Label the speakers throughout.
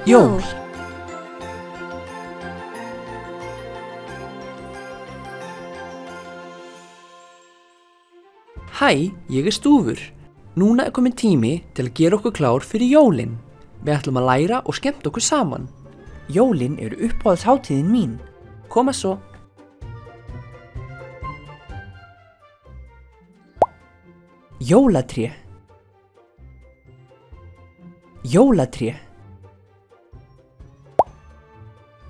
Speaker 1: Jól. Hæ, ég Stúfur. Núna kominn tími til að gera okkur klár fyrir jólin. Við ætlum að læra og skemmta okkur saman. Jólin eru uppáhaldshátíðin mín. Koma svo. Jólatré. Jólatré.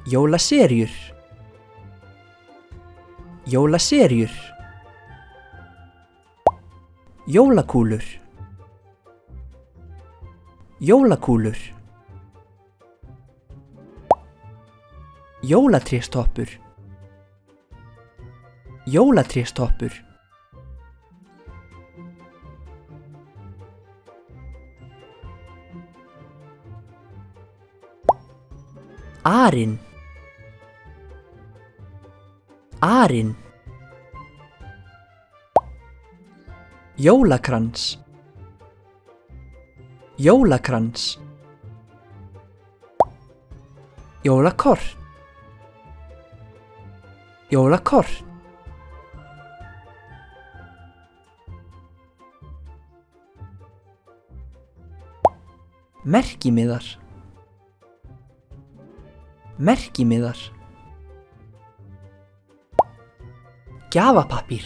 Speaker 1: Jólaserjur. Jólaserjur. Jólakúlur. Jólakúlur. Jólatréstoppur. Jólatréstoppur. Arinn. Arinn. Jólakrans. Jólakrans. Jólakort. Jólakort. Merkimiðar. Merkimiðar. Gjafapappír.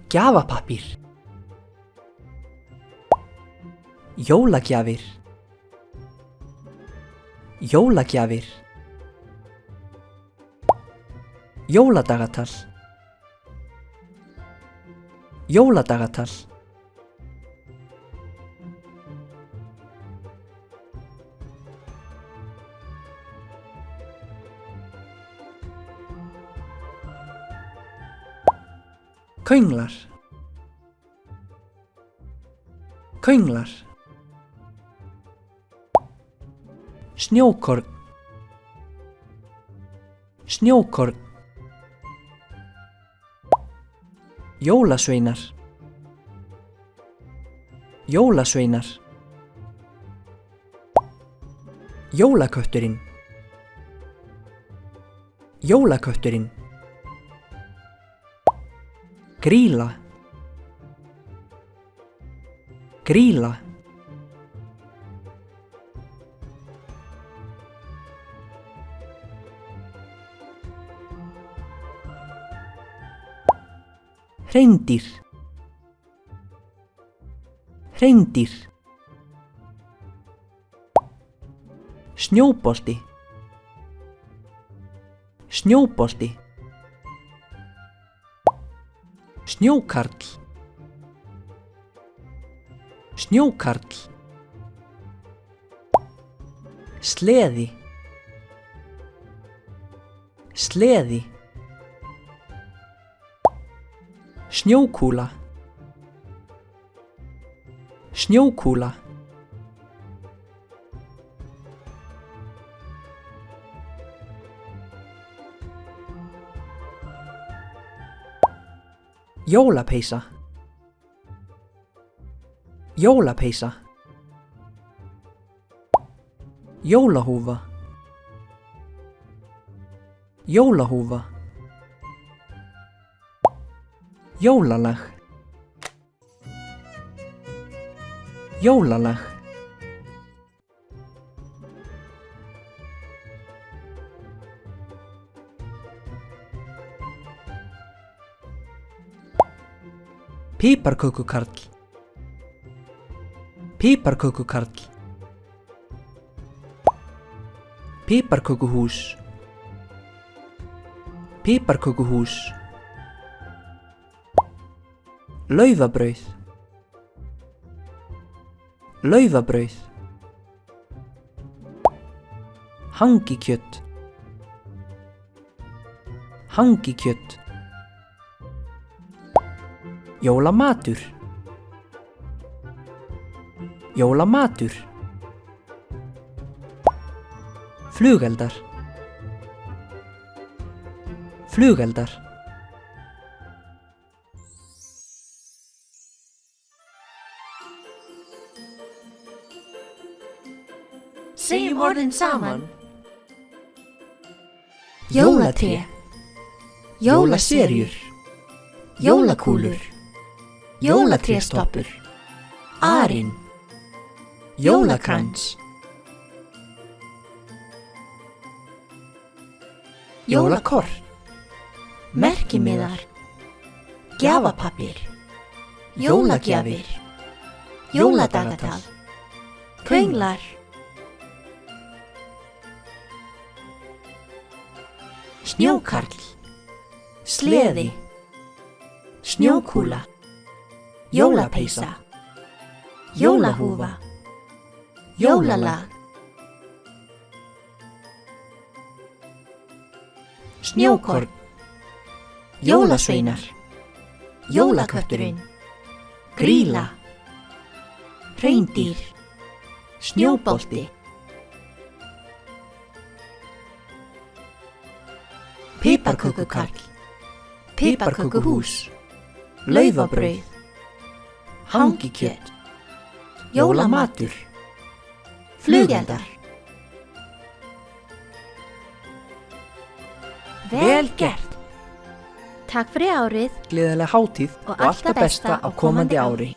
Speaker 1: Gjafapappír. Jólagjafir. Jólagjafir. Jóladagatal. Jóladagatal. Könglar. Könglar. Snjókorn. Snjókorn. Jólasveinar. Jólasveinar. Jólakötturinn. Jólakötturinn. Grýla. Grýla. Hreindýr. Hreindýr. Snjóbolti. Snjóbolti. Snjókarl. Snjókarl. Sleði. Sleði. Snjókúla. Snjókúla. Jólapeysa. Jólapeysa. Jólahúfa. Jólahúfa. Jólalag. Jólalag. Piparkökukarl. Piparkökukarl. Piparkökuhús. Piparkökuhús. Laufabrauð. Laufabrauð. Hangikjöt. Hangikjöt. Jólamatur. Jólamatur. Flugeldar. Flugeldar.
Speaker 2: borðin saman.
Speaker 1: Jólatré, jólaserjur, jólakúlur, jólatréstoppur, arinn, jólakrans, jólakort, merkimiðar, gjafapappír, jólagjafir, jóladagatal, könglar, snjókarl, sleði, snjókúla, jólapeysa, jólahúfa, jólalag, snjókorn, jólasveinar, jólakötturinn, grýla, hreindýr, snjóbolti, piparkökukarl, piparkökuhús, laufabrauð, hangikjöt, jólamatur, flugeldar. Vel gert!
Speaker 2: Takk fyrir árið
Speaker 1: Gleðileg hátíð og allt það besta á komandi ári.